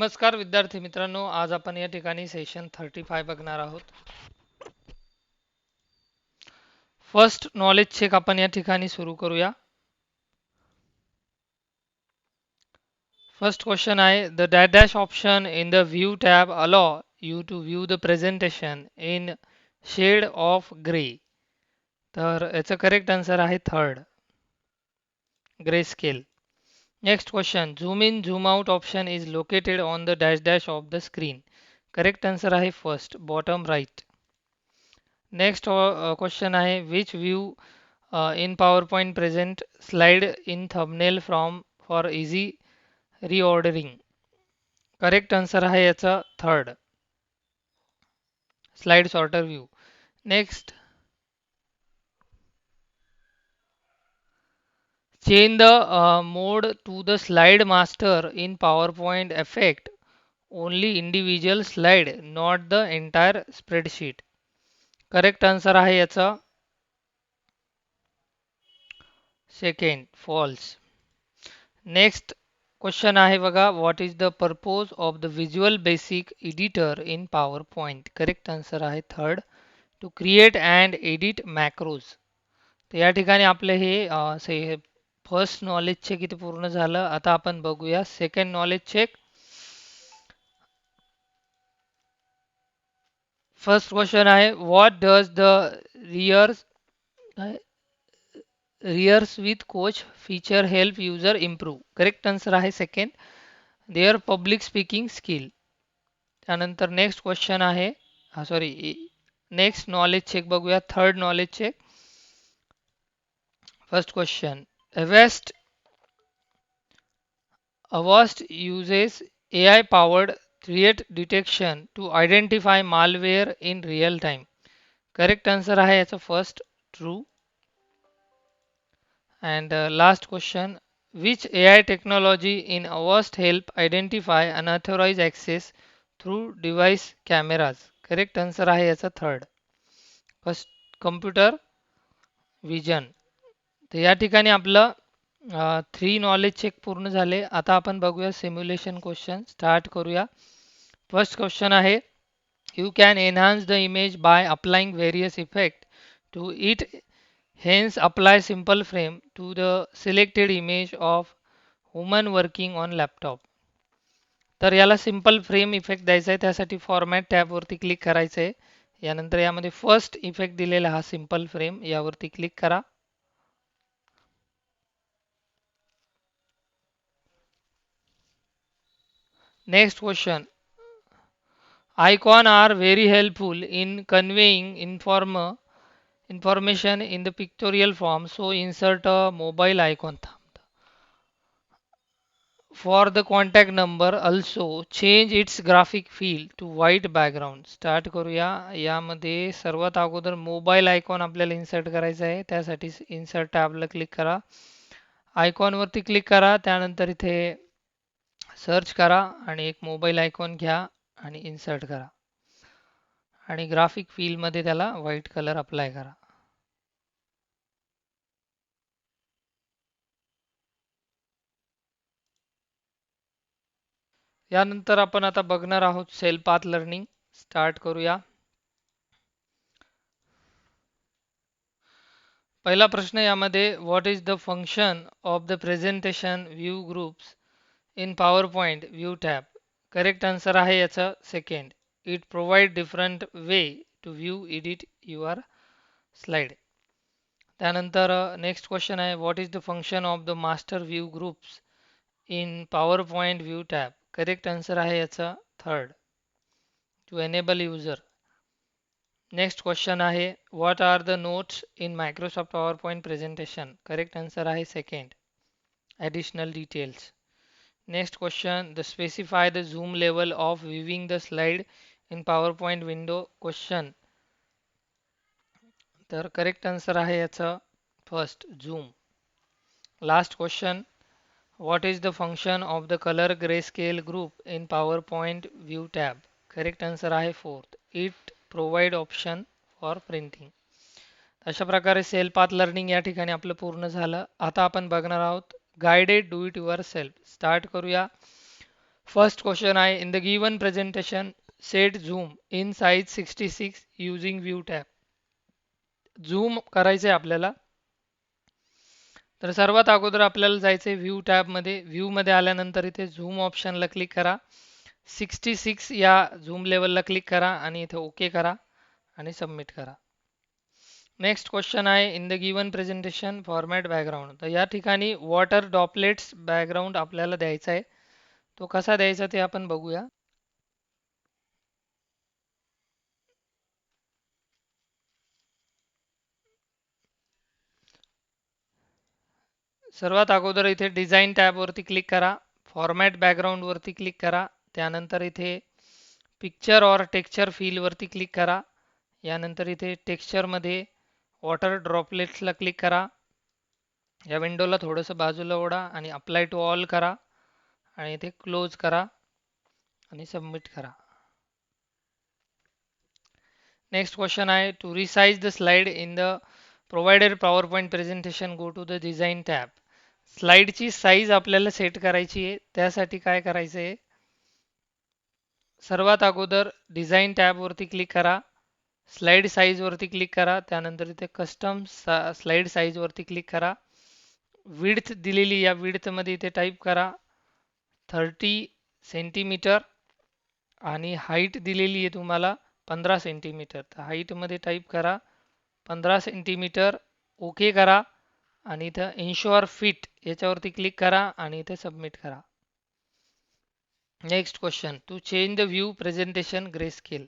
नमस्कार विद्यार्थी मित्रांनो, आज आपण या ठिकाणी सेशन 35 बघणार आहोत. फर्स्ट नॉलेज चेक आपण या ठिकाणी सुरू करूया. फर्स्ट क्वेश्चन आहे, the dash dash option in the view tab allow you to view the presentation in shade of grey. तर याचं करेक्ट आन्सर आहे third, grey scale. Next question, zoom in zoom out option is located on the dash dash of the screen. Correct answer आहे first, bottom right. Next question आहे, which view in PowerPoint present slide in thumbnail from for easy reordering. Correct answer आहे याचा third, slide sorter view. Next, change the mode to the slide master in PowerPoint effect only individual slide not the entire spreadsheet. Correct answer आहे याचा second, false. Next question आहे बघा, what is the purpose of the visual basic editor in PowerPoint. Correct answer आहे third, to create and edit macros. तर या ठिकाणी आपले हे फर्स्ट नॉलेज चेक इथे पूर्ण झालं. आता आपण बघूया second knowledge check. First question आहे, what does the rehearse rehearse with coach feature help user improve. Correct answer आहे second, their public speaking skill. त्यानंतर नेक्स्ट क्वेश्चन आहे, नेक्स्ट नॉलेज चेक बघूया, third knowledge check. First question, Avast uses AI powered threat detection to identify malware in real time. Correct answer आहे याचा first, true. And last question, which AI technology in Avast help identify unauthorized access through device cameras. Correct answer आहे याचा third, first, computer vision. तर या ठिकाणी आपलं three knowledge check पूर्ण झाले. आता आपण बघूया सिम्युलेशन क्वेश्चन, स्टार्ट करूया. फर्स्ट क्वेश्चन आहे, you can enhance the image by applying various effect to it, hence apply simple frame to the selected image of woman working on laptop. तर याला simple frame effect द्यायचा आहे, त्यासाठी format टॅबवरती click करायचं आहे. यानंतर यामध्ये फर्स्ट इफेक्ट दिलेला हा सिम्पल फ्रेम, यावरती क्लिक करा. Next question, icon are very helpful in conveying information in the pictorial form, so insert a mobile icon. For the contact number also change its graphic feel to white background. Start करूया. यामध्ये सर्वात अगोदर mobile icon आपल्याला insert करायचा आहे, त्यासाठी insert टॅबला click करा, icon वरती क्लिक करा, त्यानंतर इथे सर्च करा आणि एक मोबाईल आयकॉन घ्या आणि इन्सर्ट करा आणि ग्राफिक फील मध्ये त्याला व्हाईट कलर अप्लाय करा. यानंतर आपण आता बघणार आहोत सेल पाथ लर्निंग. स्टार्ट करूया. पहिला प्रश्न यामध्ये, what is the function of the presentation view groups in PowerPoint view tab. Correct answer आहे याचा second, it provide different way to view edit your slide. त्यानंतर नेक्स्ट क्वेश्चन आहे, what is the function of the master view groups in PowerPoint view tab. Correct answer आहे याचा third, to enable user. Next question आहे, what are the notes in Microsoft PowerPoint presentation. Correct answer आहे second, additional details. Next question, the specify the zoom level of viewing the slide in power point window question. तर correct answer आहे याचा first, zoom. Last question, what is the function of the color grayscale group in PowerPoint view tab. Correct answer आहे fourth, it provide option for printing. अशा प्रकारे sale path learning या ठिकाणी आपलं पूर्ण झालं. आता आपण बघणार आहोत guided do it your self. Start करूया. First question आहे in the given presentation set zoom in size 66 using view tab. Zoom करायचं आहे आपल्याला. तर सर्वात अगोदर आपल्याला जायचं आहे व्ह्यू टॅबमध्ये. व्ह्यूमध्ये आल्यानंतर इथे झूम ऑप्शनला क्लिक करा. 66 या झूम लेवलला क्लिक करा आणि इथे ओके करा आणि सबमिट करा. नेक्स्ट क्वेश्चन आहे in the given presentation format background. तर या ठिकाणी वॉटर ड्रॉपलेट्स बॅकग्राऊंड आपल्याला द्यायचा आहे. तो कसा द्यायचा ते आपण बघूया. सर्वात अगोदर इथे डिझाईन टॅबवरती क्लिक करा. फॉर्मॅट बॅकग्राऊंडवरती क्लिक करा. त्यानंतर इथे पिक्चर ऑर टेक्स्चर फीलवरती क्लिक करा. यानंतर इथे टेक्स्चरमध्ये वॉटर ड्रॉपलेट्सला क्लिक करा. या विंडोला थोडंसं बाजूला ओढा आणि अप्लाय टू ऑल करा आणि इथे क्लोज करा आणि सबमिट करा. नेक्स्ट क्वेश्चन आहे to resize the slide in the provided PowerPoint presentation go to the design tab. स्लाइडची साईज आपल्याला सेट करायची आहे. त्यासाठी काय करायचं आहे, सर्वात अगोदर डिझाईन टॅबवरती क्लिक करा. स्लाइड साईजवरती क्लिक करा. त्यानंतर इथे कस्टम स्लाइड साईजवरती क्लिक करा. विड्थ दिलेली या विड्थमध्ये इथे टाईप करा 30 सेंटीमीटर आणि हाईट दिलेली आहे तुम्हाला 15 सेंटीमीटर. तर हाईटमध्ये टाईप करा 15 सेंटीमीटर. ओके करा आणि इथं इन्शुअर फिट याच्यावरती क्लिक करा आणि इथे सबमिट करा. Next question to change the view presentation grey scale.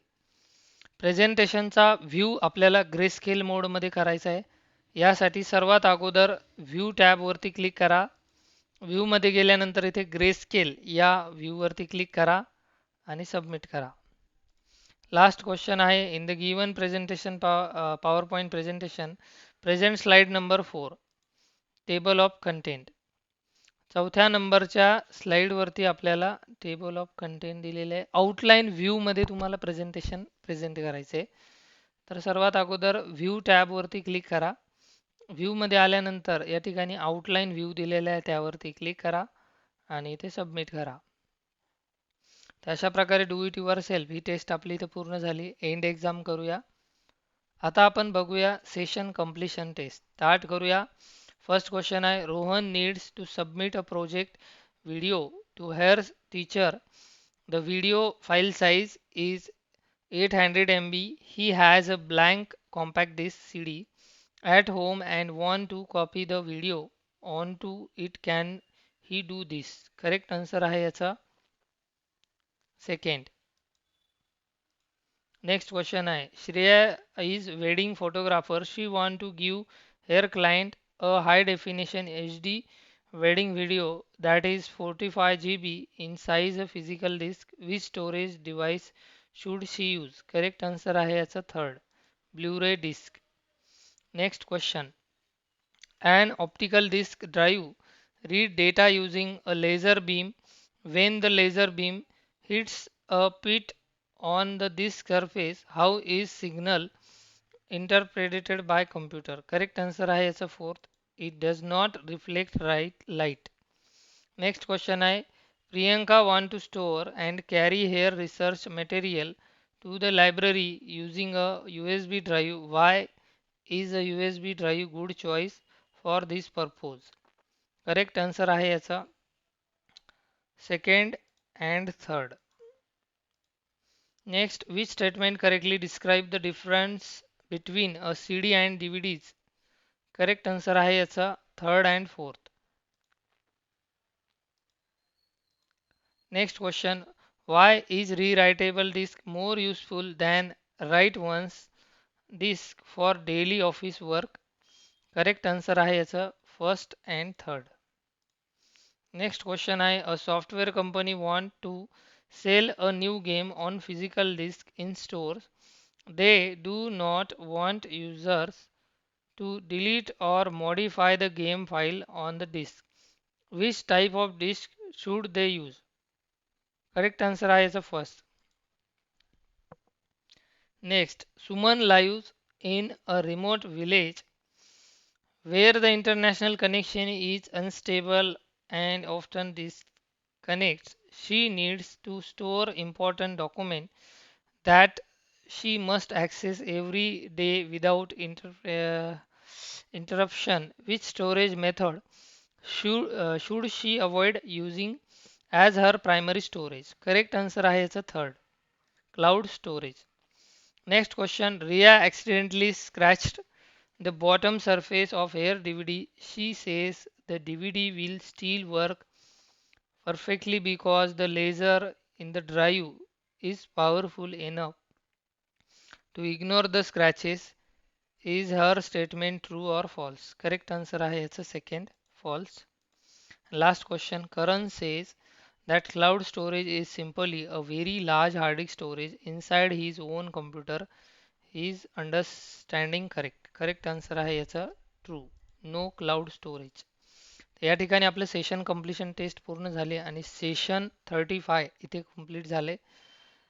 प्रेझेंटेशनचा व्ह्यू आपल्याला ग्रे स्केल मोडमध्ये करायचा आहे. यासाठी सर्वात अगोदर व्ह्यू टॅबवरती क्लिक करा. व्ह्यूमध्ये गेल्यानंतर इथे ग्रे स्केल या व्ह्यूवरती क्लिक करा आणि सबमिट करा. लास्ट क्वेश्चन आहे in the given presentation power point presentation present slide number 4 table of content. चौथ्या नंबरच्या स्लाइडवरती आपल्याला टेबल ऑफ कंटेंट दिलेले आहे. आउटलाईन व्ह्यूमध्ये तुम्हाला प्रेझेंटेशन प्रेझेंट करायचे आहे. तर सर्वात अगोदर व्ह्यू टॅबवरती क्लिक करा. व्ह्यूमध्ये आल्यानंतर या ठिकाणी आउटलाईन व्ह्यू दिलेला आहे त्यावरती क्लिक करा आणि इथे सबमिट करा. तर अशा प्रकारे डू इट युअर सेल्फ ही टेस्ट आपली इथे पूर्ण झाली. एंड एक्झाम करूया. आता आपण बघूया सेशन कंप्लीशन टेस्ट. स्टार्ट करूया. फर्स्ट क्वेश्चन आहे Rohan needs to submit a project video to her teacher. The video file size is 800 MB. He has a blank compact disc CD at home and want to copy the video onto it. Can he do this? Correct answer आहे याचा second. Next question आहे Shreya is wedding photographer. She want to give her client a high definition HD wedding video that is 45 GB in size. A physical disk. Which storage device should she use? Correct answer आहे याचा third, Blu-ray disc. Next question an optical disk drive read data using a laser beam. When the laser beam hits a pit on the disk surface, how is signal interpreted by computer? Correct answer आहे याचा fourth, it does not reflect light. Next question आहे Priyanka want to store and carry her research material to the library using a USB drive. Why is a USB drive good choice for this purpose? Correct answer आहे याचा second and third. Next which statement correctly describe the difference between a CD and DVDs? Correct answer आहे याचा third and fourth. Next question why is rewritable disk more useful than write once disk for daily office work? Correct answer आहे याचा first and third. Next question आहे a software company want to sell a new game on physical disk in stores. They do not want users to delete or modify the game file on the disk. Which type of disk should they use? Correct answer आहे याचा first. Next Suman lives in a remote village where the international connection is unstable and often disconnects. she needs to store important document that she must access every day without interruption. Which storage method should she avoid using as her primary storage? Correct answer आहे याचा third, cloud storage. Next question, Ria accidentally scratched the bottom surface of her DVD. She says the DVD will still work perfectly because the laser in the drive is powerful enough to ignore the scratches. Is her statement true or false? Correct answer आहे याचा second, false. Last question, Karan says that cloud storage is simply a very large hard disk storage inside his own computer. Is understanding correct? Correct answer आहे याचा true. No cloud storage. या ठिकाणी आपलं session completion taste पूर्ण झाले आणि session 35 इथे complete झाले.